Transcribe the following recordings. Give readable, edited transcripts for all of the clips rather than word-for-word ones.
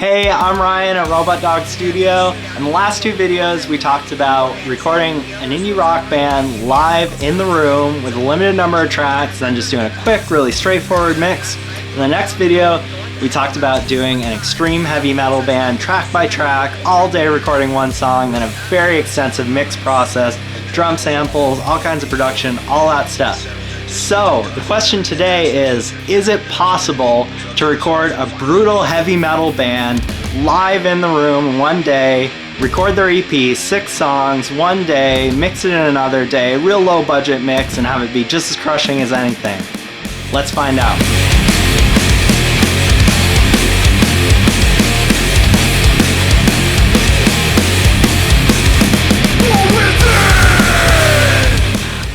Hey, I'm Ryan at Robot Dog Studio. In the last two videos, we talked about recording an indie rock band live in the room with a limited number of tracks, then just doing a quick, really straightforward mix. In the next video, we talked about doing an extreme heavy metal band track by track, all day recording one song, then a very extensive mix process, drum samples, all kinds of production, all that stuff. So, the question today is it possible to record a brutal heavy metal band live in the room one day, record their EP, 6 songs, one day, mix it in another day, real low budget mix, and have it be just as crushing as anything? Let's find out.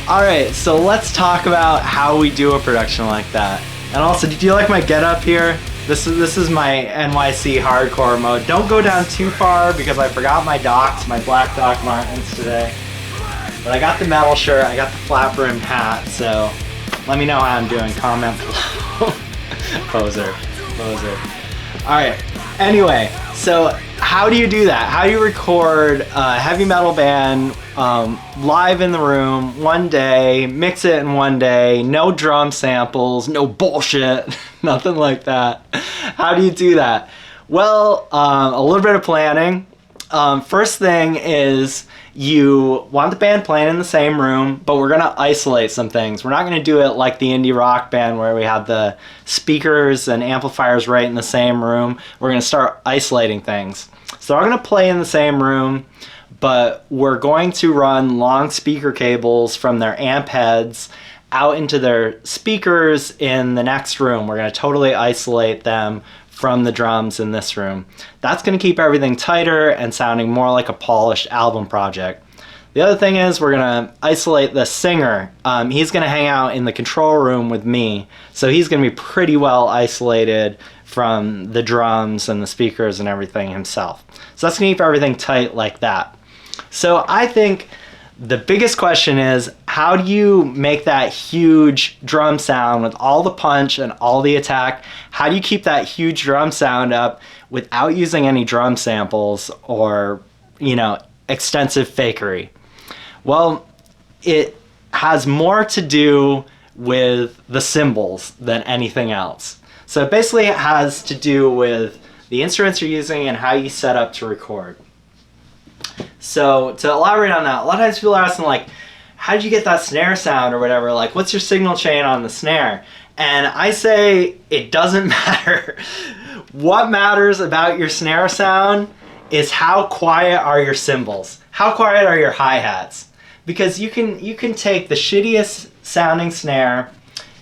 Alright, so let's talk about how we do a production like that. And also, do you like my getup here? This is my NYC hardcore mode. Don't go down too far because I forgot my Docs, my black Doc Martens today. But I got the metal shirt, I got the flat brimmed hat, so let me know how I'm doing. Comment below. Poser. Alright, anyway, so how do you do that? How do you record a heavy metal band live in the room one day, mix it in one day, no drum samples, no bullshit, nothing like that? How do you do that? Well, a little bit of planning. First thing is you want the band playing in the same room, but we're gonna isolate some things. We're not gonna do it like the indie rock band where we have the speakers and amplifiers right in the same room. We're gonna start isolating things. So we're gonna play in the same room, but we're going to run long speaker cables from their amp heads out into their speakers in the next room. We're gonna totally isolate them from the drums in this room. That's gonna keep everything tighter and sounding more like a polished album project. The other thing is we're gonna isolate the singer. He's gonna hang out in the control room with me, so he's gonna be pretty well isolated from the drums and the speakers and everything himself. So that's gonna keep everything tight like that. So I think the biggest question is, how do you make that huge drum sound with all the punch and all the attack? How do you keep that huge drum sound up without using any drum samples or, extensive fakery? Well, it has more to do with the cymbals than anything else. So basically it has to do with the instruments you're using and how you set up to record. So to elaborate on that, a lot of times people are asking like, how did you get that snare sound or whatever? Like, what's your signal chain on the snare? And I say it doesn't matter. What matters about your snare sound is how quiet are your cymbals? How quiet are your hi-hats? Because you can take the shittiest sounding snare,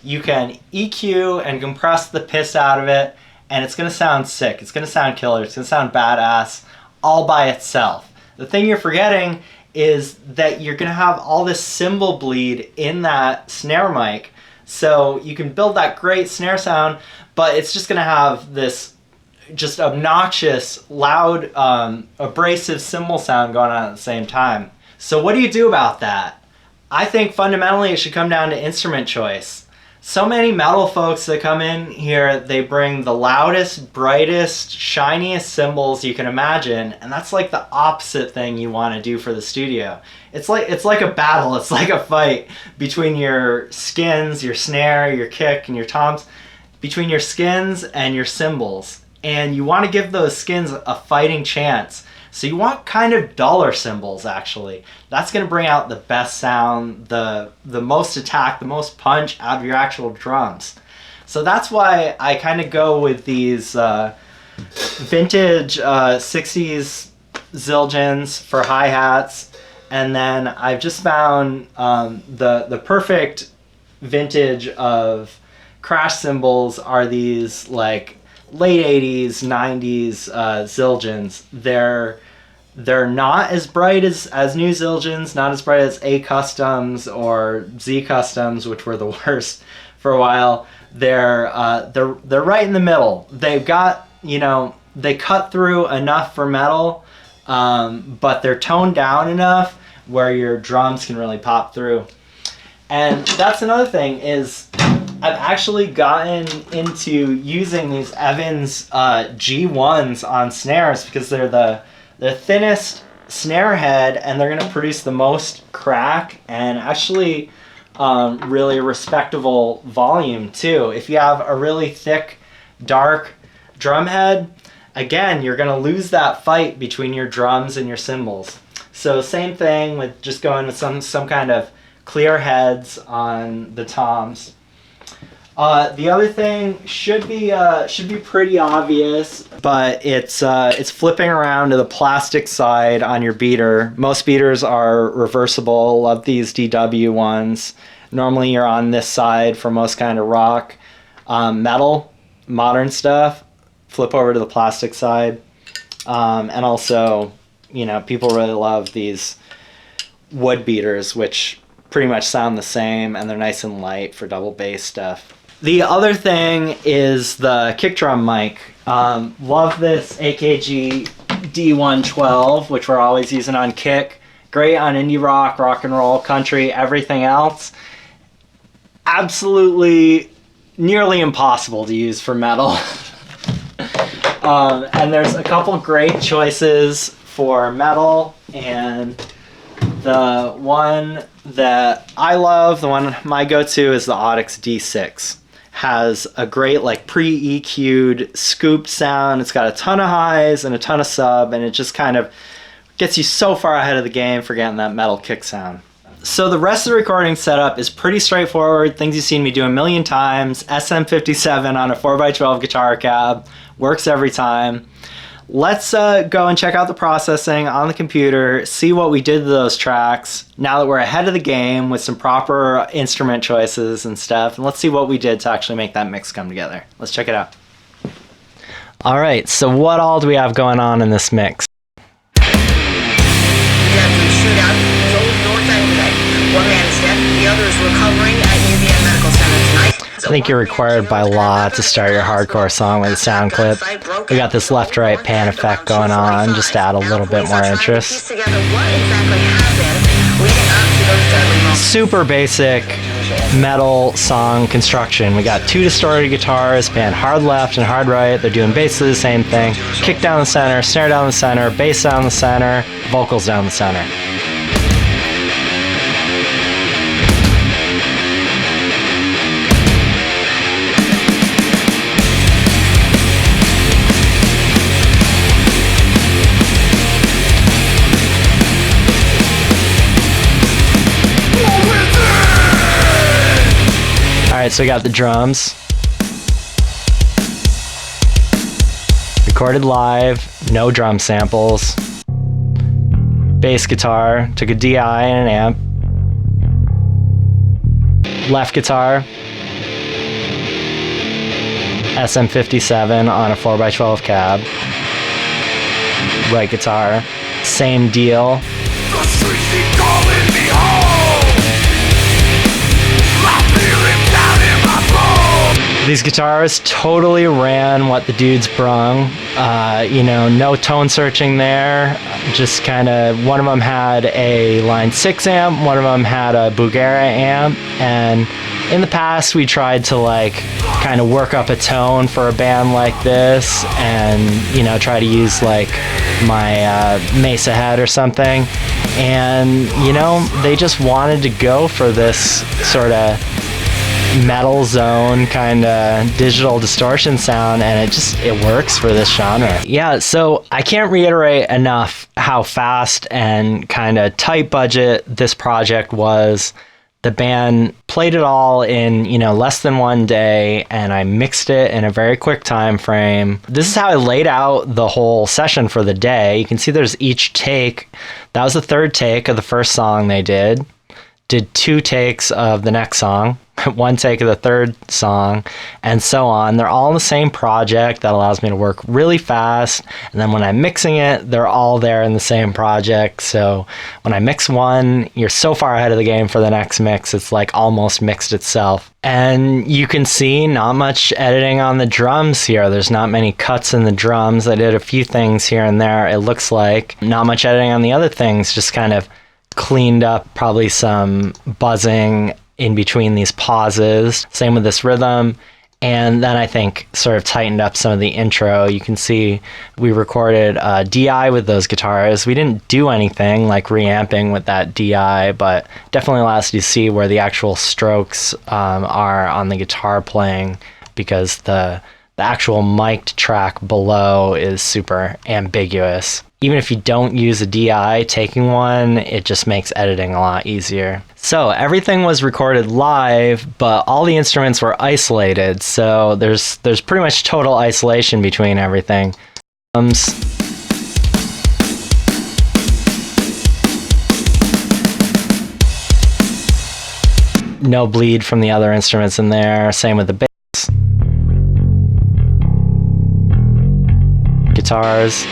you can EQ and compress the piss out of it, and it's gonna sound sick, it's gonna sound killer, it's gonna sound badass all by itself. The thing you're forgetting is that you're gonna have all this cymbal bleed in that snare mic, so you can build that great snare sound, but it's just gonna have this just obnoxious, loud, abrasive cymbal sound going on at the same time. So what do you do about that? I think fundamentally it should come down to instrument choice. So many metal folks that come in here, they bring the loudest, brightest, shiniest cymbals you can imagine, and that's like the opposite thing you want to do for the studio. It's like a battle, it's like a fight between your skins, your snare, your kick, and your toms, between your skins and your cymbals. And you want to give those skins a fighting chance. So you want kind of duller cymbals, actually. That's going to bring out the best sound, the most attack, the most punch out of your actual drums. So that's why I kind of go with these vintage 60s Zildjians for hi-hats. And then I've just found the perfect vintage of crash cymbals are these like late 80s, 90s Zildjians. They're not as bright as new Zildjians, not as bright as A Customs or Z Customs, which were the worst for a while. They're right in the middle. They've got, they cut through enough for metal, but they're toned down enough where your drums can really pop through. And that's another thing is I've actually gotten into using these Evans G1s on snares because they're the thinnest snare head, and they're going to produce the most crack and actually really respectable volume too. If you have a really thick, dark drum head, again, you're going to lose that fight between your drums and your cymbals. So same thing with just going with some kind of clear heads on the toms. The other thing should be pretty obvious, but it's flipping around to the plastic side on your beater. Most beaters are reversible. Love these DW ones. Normally you're on this side for most kind of rock. Metal, modern stuff, flip over to the plastic side. And also, you know, people really love these wood beaters, which pretty much sound the same, and they're nice and light for double bass stuff. The other thing is the kick drum mic. Love this AKG D112, which we're always using on kick. Great on indie rock, rock and roll, country, everything else. Absolutely nearly impossible to use for metal. And there's a couple great choices for metal, and the one that I love, the one my go-to, is the Audix D6. Has a great like pre-EQ'd scooped sound. It's got a ton of highs and a ton of sub, and it just kind of gets you so far ahead of the game for getting that metal kick sound. So the rest of the recording setup is pretty straightforward, things you've seen me do a million times. SM57 on a 4x12 guitar cab, works every time. Let's go and check out the processing on the computer, see what we did to those tracks now that we're ahead of the game with some proper instrument choices and stuff. And let's see what we did to actually make that mix come together. Let's check it out. All right, so what all do we have going on in this mix? We had some shootout. It's old north end today. One man is dead, the other is recovering at UVM Medical Center tonight. I think you're required by law to start your hardcore song with a sound clip. We got this left-right pan effect going on just to add a little bit more interest. Super basic metal song construction. We got two distorted guitars panned hard left and hard right. They're doing basically the same thing. Kick down the center, snare down the center, bass down the center, vocals down the center. Alright, so we got the drums. Recorded live, no drum samples. Bass guitar, took a DI and an amp. Left guitar, SM57 on a 4x12 cab. Right guitar, same deal. The streets keep calling me home. These guitars totally ran what the dudes brung. You know, no tone searching there. Just kind of, one of them had a line 6 amp, one of them had a Bugera amp, and in the past we tried to like kind of work up a tone for a band like this, and you know, try to use like my Mesa head or something, and you know, they just wanted to go for this sort of metal zone kind of digital distortion sound, and it works for this genre. Yeah, so I can't reiterate enough how fast and kind of tight budget this project was. The band played it all in, you know, less than one day, and I mixed it in a very quick time frame. This is how I laid out the whole session for the day. You can see there's each take. That was the third take of the first song they did. Did 2 takes of the next song, 1 take of the third song, and so on. They're all in the same project. That allows me to work really fast. And then when I'm mixing it, they're all there in the same project. So when I mix one, you're so far ahead of the game for the next mix, it's like almost mixed itself. And you can see not much editing on the drums here. There's not many cuts in the drums. I did a few things here and there, it looks like. Not much editing on the other things, just kind of cleaned up probably some buzzing in between these pauses. Same with this rhythm. And then I think sort of tightened up some of the intro. You can see we recorded DI with those guitars. We didn't do anything like reamping with that DI, but definitely allows you to see where the actual strokes are on the guitar playing, because the actual mic'd track below is super ambiguous. Even if you don't use a DI, taking one, it just makes editing a lot easier. So everything was recorded live, but all the instruments were isolated. So there's pretty much total isolation between everything. No bleed from the other instruments in there. Same with the bass. Guitars.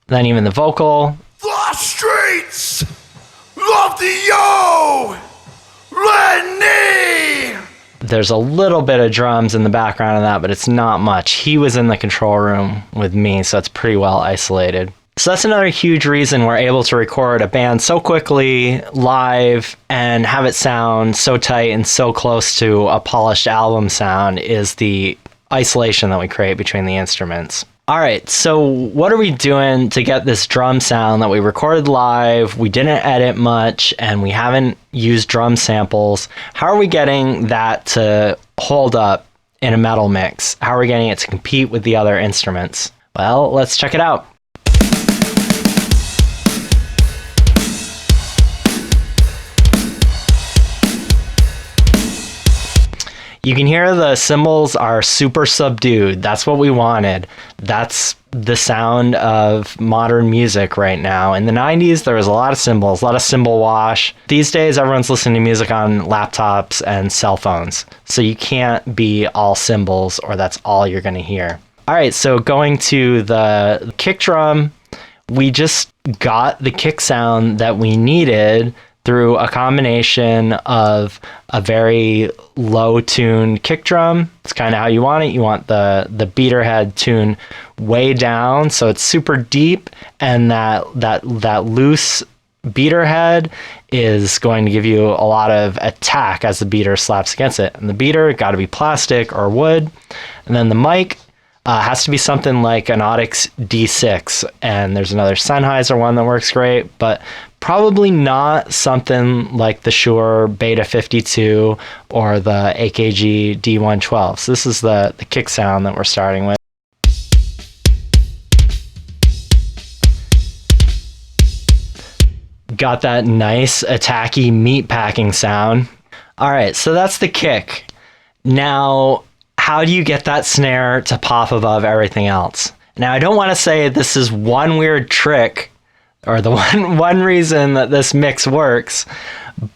Then even the vocal. The streets of the O.N.E. There's a little bit of drums in the background of that, but it's not much. He was in the control room with me, so it's pretty well isolated. So that's another huge reason we're able to record a band so quickly live and have it sound so tight and so close to a polished album sound, is the isolation that we create between the instruments. All right, so what are we doing to get this drum sound that we recorded live? We didn't edit much, and we haven't used drum samples. How are we getting that to hold up in a metal mix? How are we getting it to compete with the other instruments? Well, let's check it out. You can hear the cymbals are super subdued. That's what we wanted. That's the sound of modern music right now. In the 90s, there was a lot of cymbals, a lot of cymbal wash. These days, everyone's listening to music on laptops and cell phones. So you can't be all cymbals, or that's all you're going to hear. All right, so going to the kick drum, we just got the kick sound that we needed through a combination of a very low-tuned kick drum. It's kind of how you want it. You want the beater head tune way down, so it's super deep, and that loose beater head is going to give you a lot of attack as the beater slaps against it. And the beater got to be plastic or wood, and then the mic has to be something like an Audix D6, and there's another Sennheiser one that works great, but probably not something like the Shure Beta 52 or the AKG D112. So this is the kick sound that we're starting with. Got that nice attacky meat packing sound. All right, so that's the kick. Now, how do you get that snare to pop above everything else? Now, I don't want to say this is one weird trick or the one reason that this mix works,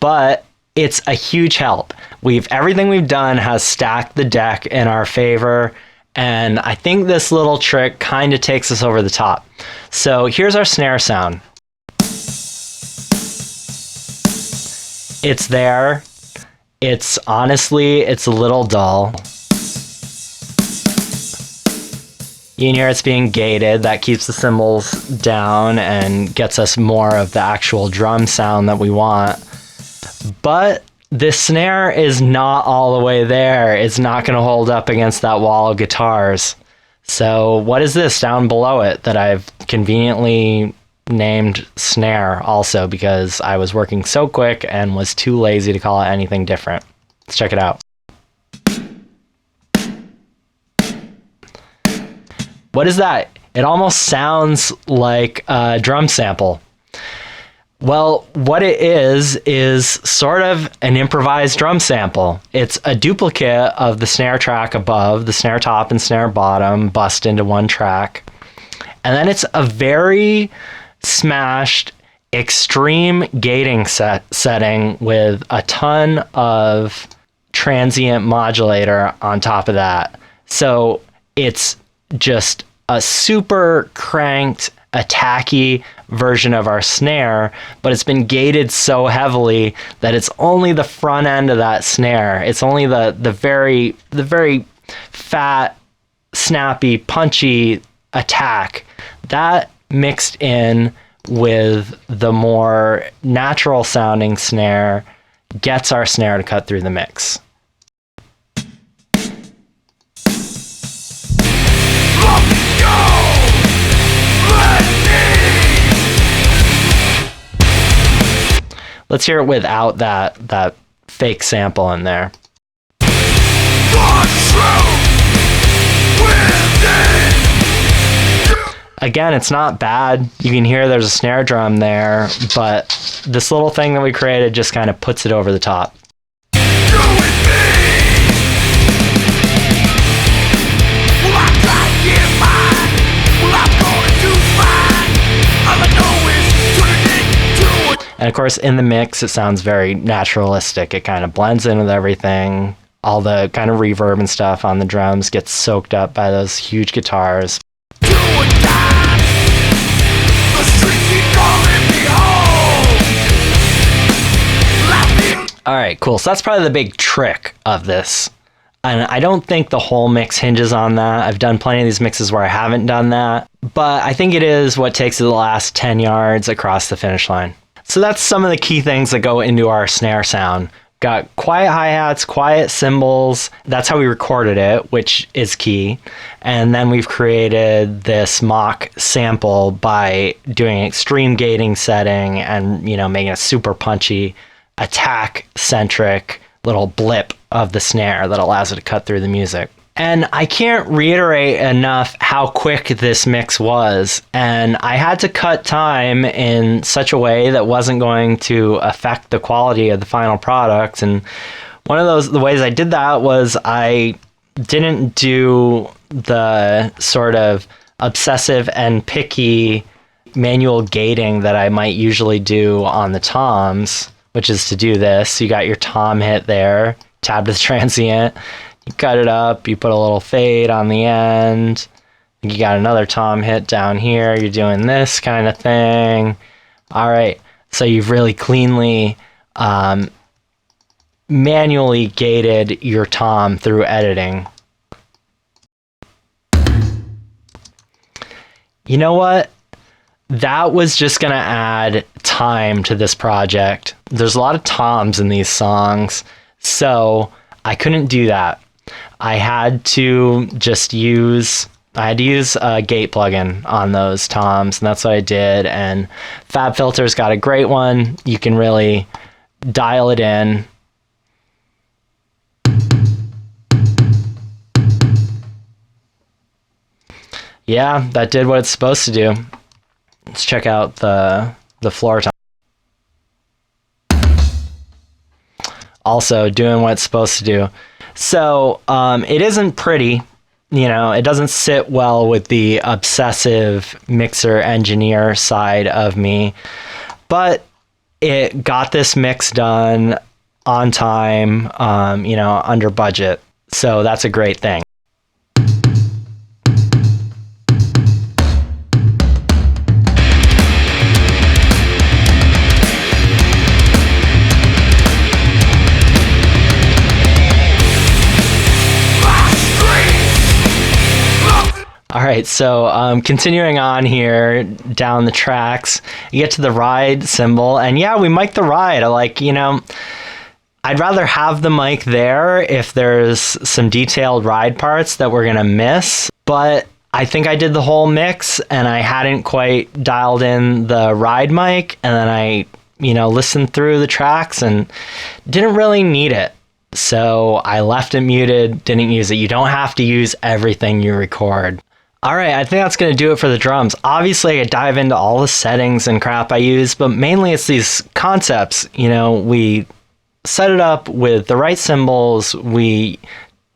but it's a huge help. Everything we've done has stacked the deck in our favor, and I think this little trick kind of takes us over the top. So here's our snare sound. It's there. Honestly, it's a little dull. You can hear it's being gated. That keeps the cymbals down and gets us more of the actual drum sound that we want. But this snare is not all the way there. It's not going to hold up against that wall of guitars. So what is this down below it that I've conveniently named snare also, because I was working so quick and was too lazy to call it anything different? Let's check it out. What is that? It almost sounds like a drum sample. Well, what it is sort of an improvised drum sample. It's a duplicate of the snare track above, the snare top and snare bottom, bussed into one track. And then it's a very smashed, extreme gating setting with a ton of transient modulator on top of that. So it's just a super cranked, attacky version of our snare, but it's been gated so heavily that it's only the front end of that snare. It's only the very fat, snappy, punchy attack. That mixed in with the more natural sounding snare gets our snare to cut through the mix. Let's hear it without that fake sample in there. Again, it's not bad. You can hear there's a snare drum there, but this little thing that we created just kind of puts it over the top. And of course, in the mix, it sounds very naturalistic. It kind of blends in with everything. All the kind of reverb and stuff on the drums gets soaked up by those huge guitars. All right, cool. So that's probably the big trick of this. And I don't think the whole mix hinges on that. I've done plenty of these mixes where I haven't done that. But I think it is what takes it the last 10 yards across the finish line. So that's some of the key things that go into our snare sound. Got quiet hi-hats, quiet cymbals. That's how we recorded it, which is key. And then we've created this mock sample by doing extreme gating setting and, making a super punchy, attack-centric little blip of the snare that allows it to cut through the music. And I can't reiterate enough how quick this mix was. And I had to cut time in such a way that wasn't going to affect the quality of the final product. And one of the ways I did that was I didn't do the sort of obsessive and picky manual gating that I might usually do on the toms, which is to do this. You got your tom hit there, tab to the transient. You cut it up, you put a little fade on the end, you got another tom hit down here, you're doing this kind of thing. All right, so you've really cleanly manually gated your tom through editing. You know what? That was just going to add time to this project. There's a lot of toms in these songs, so I couldn't do that. I had to use a gate plugin on those toms, and that's what I did. And FabFilter's got a great one. You can really dial it in. Yeah, that did what it's supposed to do. Let's check out the floor tom. Also doing what it's supposed to do. So it isn't pretty, it doesn't sit well with the obsessive mixer engineer side of me, but it got this mix done on time, under budget. So that's a great thing. All right, so continuing on here down the tracks, you get to the ride cymbal, and yeah, we mic the ride. I'd rather have the mic there if there's some detailed ride parts that we're gonna miss, but I think I did the whole mix and I hadn't quite dialed in the ride mic, and then I, listened through the tracks and didn't really need it. So I left it muted, didn't use it. You don't have to use everything you record. All right, I think that's going to do it for the drums. Obviously, I dive into all the settings and crap I use, but mainly it's these concepts. We set it up with the right cymbals, we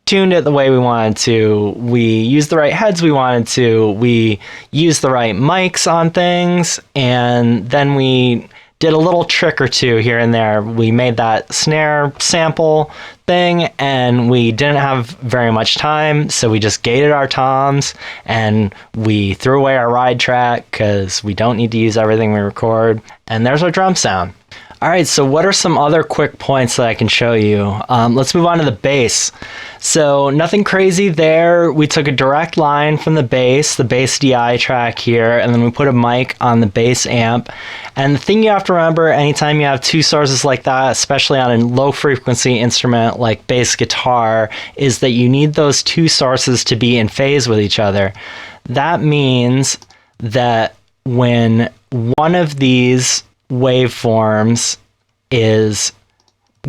tuned it the way we wanted to, we used the right heads we wanted to, we used the right mics on things, and then we did a little trick or two here and there. We made that snare sample thing, and we didn't have very much time, so we just gated our toms, and we threw away our ride track because we don't need to use everything we record, and there's our drum sound. All right, so what are some other quick points that I can show you? Let's move on to the bass. So nothing crazy there. We took a direct line from the bass DI track here, and then we put a mic on the bass amp. And the thing you have to remember anytime you have two sources like that, especially on a low frequency instrument like bass guitar, is that you need those two sources to be in phase with each other. That means that when one of these waveforms is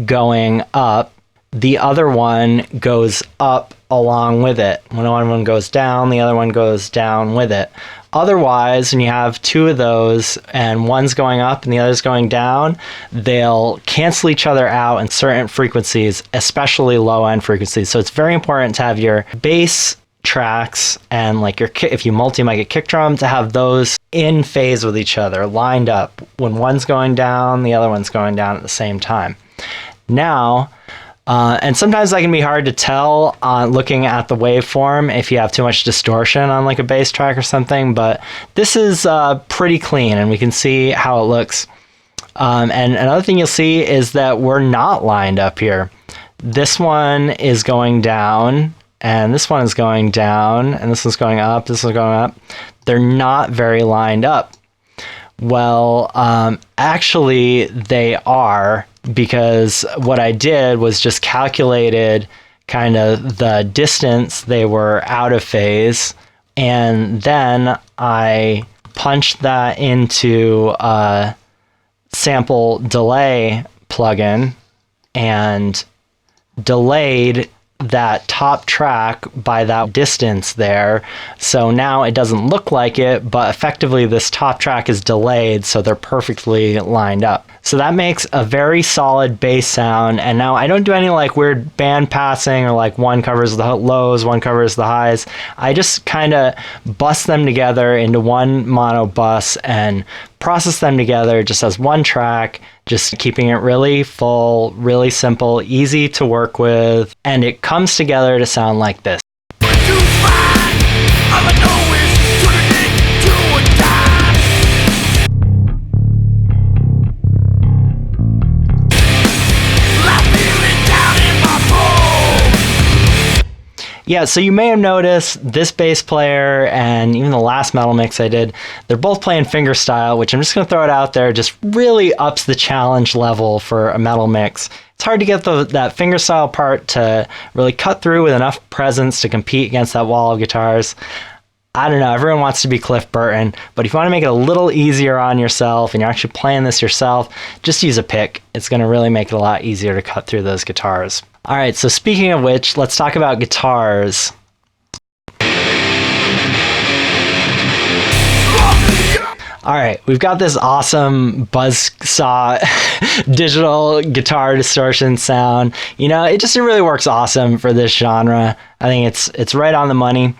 going up, the other one goes up along with it. When one goes down, the other one goes down with it. Otherwise, when you have two of those and one's going up and the other's going down, they'll cancel each other out in certain frequencies, especially low end frequencies. So it's very important to have your bass tracks and like your if you multi-mic a kick drum, to have those in phase with each other, lined up. When one's going down, the other one's going down at the same time. Now, and sometimes that can be hard to tell on looking at the waveform if you have too much distortion on like a bass track or something, but this is pretty clean and we can see how it looks. And another thing you'll see is that we're not lined up here. This one is going down, and this one is going down, and this one's going up, this one's going up. They're not very lined up. Well, actually they are, because what I did was just calculated kind of the distance they were out of phase, and then I punched that into a sample delay plugin and delayed that top track by that distance there. So now it doesn't look like it, but effectively this top track is delayed, so they're perfectly lined up. So that makes a very solid bass sound. And now I don't do any like weird band passing or like one covers the lows, one covers the highs. I just kind of bust them together into one mono bus and process them together just as one track, just keeping it really full, really simple, easy to work with, and it comes together to sound like this. Yeah, so you may have noticed this bass player and even the last metal mix I did, they're both playing fingerstyle, which I'm just going to throw it out there, just really ups the challenge level for a metal mix. It's hard to get that fingerstyle part to really cut through with enough presence to compete against that wall of guitars. I don't know, everyone wants to be Cliff Burton, but if you want to make it a little easier on yourself and you're actually playing this yourself, just use a pick. It's going to really make it a lot easier to cut through those guitars. All right, so speaking of which, let's talk about guitars. All right, we've got this awesome buzzsaw digital guitar distortion sound. You know, it just really works awesome for this genre. I think it's right on the money.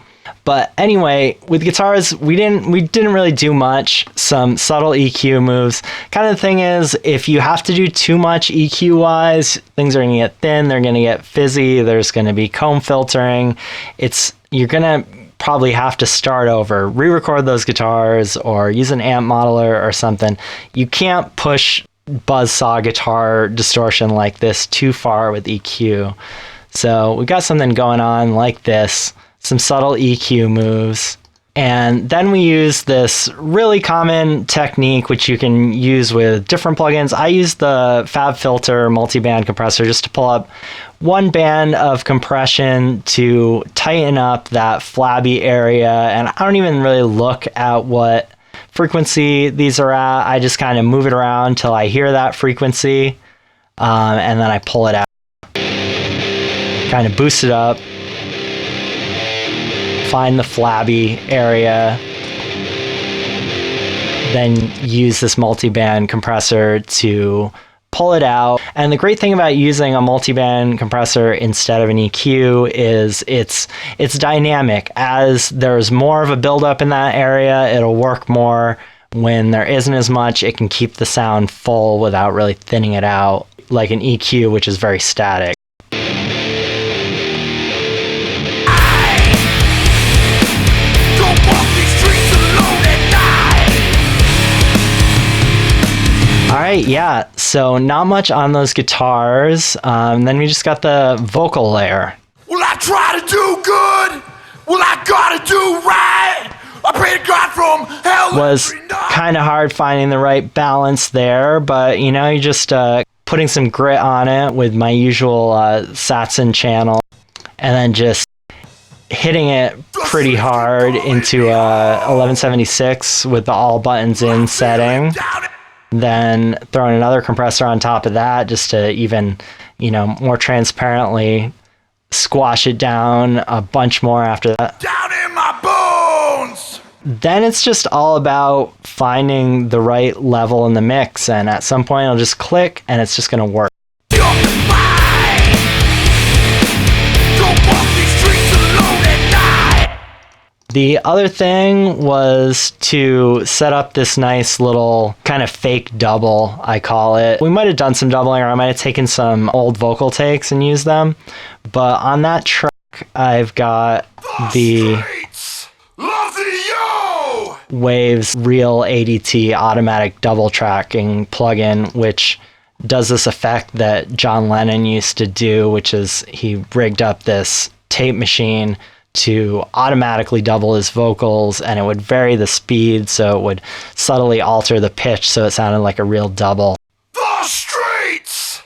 But anyway, with guitars, we didn't really do much. Some subtle EQ moves. Kind of the thing is, if you have to do too much EQ-wise, things are going to get thin, they're going to get fizzy, there's going to be comb filtering. You're going to probably have to start over, re-record those guitars, or use an amp modeler or something. You can't push buzzsaw guitar distortion like this too far with EQ. So we got something going on like this. Some subtle EQ moves. And then we use this really common technique, which you can use with different plugins. I use the FabFilter multi-band compressor just to pull up one band of compression to tighten up that flabby area. And I don't even really look at what frequency these are at. I just kind of move it around till I hear that frequency. And then I pull it out. Kind of boost it up. Find the flabby area, then use this multi-band compressor to pull it out. And the great thing about using a multi-band compressor instead of an EQ is it's dynamic. As there's more of a buildup in that area, it'll work more. When there isn't as much, it can keep the sound full without really thinning it out, like an EQ, which is very static. All right, yeah. So not much on those guitars. Then we just got the vocal layer. Will I try to do good? Will I gotta do right? I pray to God from hell. Was kind of hard finding the right balance there, but you know, you just putting some grit on it with my usual Satson channel, and then just hitting it pretty hard into 1176 with the all buttons in setting. Then throwing another compressor on top of that just to even, you know, more transparently squash it down a bunch more after that. Down in my bones. Then it's just all about finding the right level in the mix, and at some point it'll just click and it's just gonna work. You're mine. Don't walk these streets alone at night. The other thing was to set up this nice little kind of fake double, I call it. We might have done some doubling, or I might have taken some old vocal takes and used them. But on that track, I've got the Streets love the yo. Waves Real ADT automatic double tracking plugin, which does this effect that John Lennon used to do, which is he rigged up this tape machine to automatically double his vocals, and it would vary the speed, so it would subtly alter the pitch so it sounded like a real double. The streets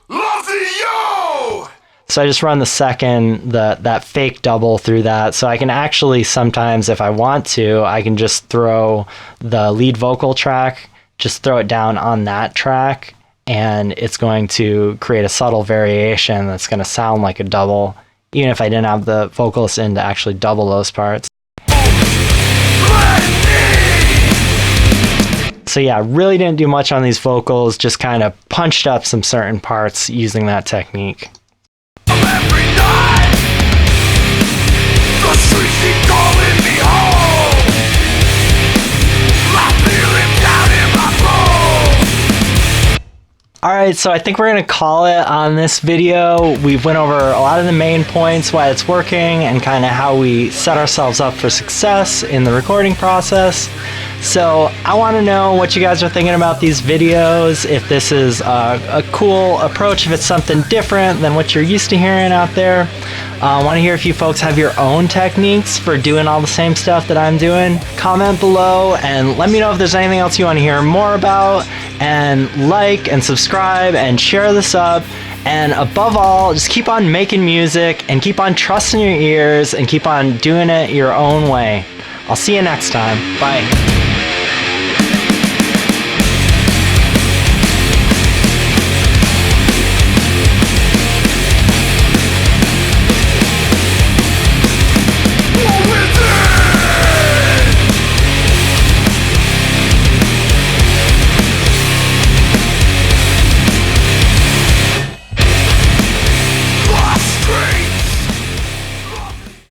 love the yo. So I just run the second, that fake double through that, so I can actually sometimes, if I want to, I can just throw the lead vocal track, just throw it down on that track, and it's going to create a subtle variation that's going to sound like a double, even if I didn't have the vocalist in to actually double those parts. So yeah, really didn't do much on these vocals, just kind of punched up some certain parts using that technique. Every night, the streets keep calling me home. I feel it down in my bones. Alright, so I think we're going to call it on this video. We went over a lot of the main points, why it's working, and kind of how we set ourselves up for success in the recording process. So I want to know what you guys are thinking about these videos, if this is a cool approach, if it's something different than what you're used to hearing out there. I want to hear if you folks have your own techniques for doing all the same stuff that I'm doing. Comment below and let me know if there's anything else you want to hear more about, and like and subscribe and share this up. And above all, just keep on making music and keep on trusting your ears and keep on doing it your own way. I'll see you next time. Bye.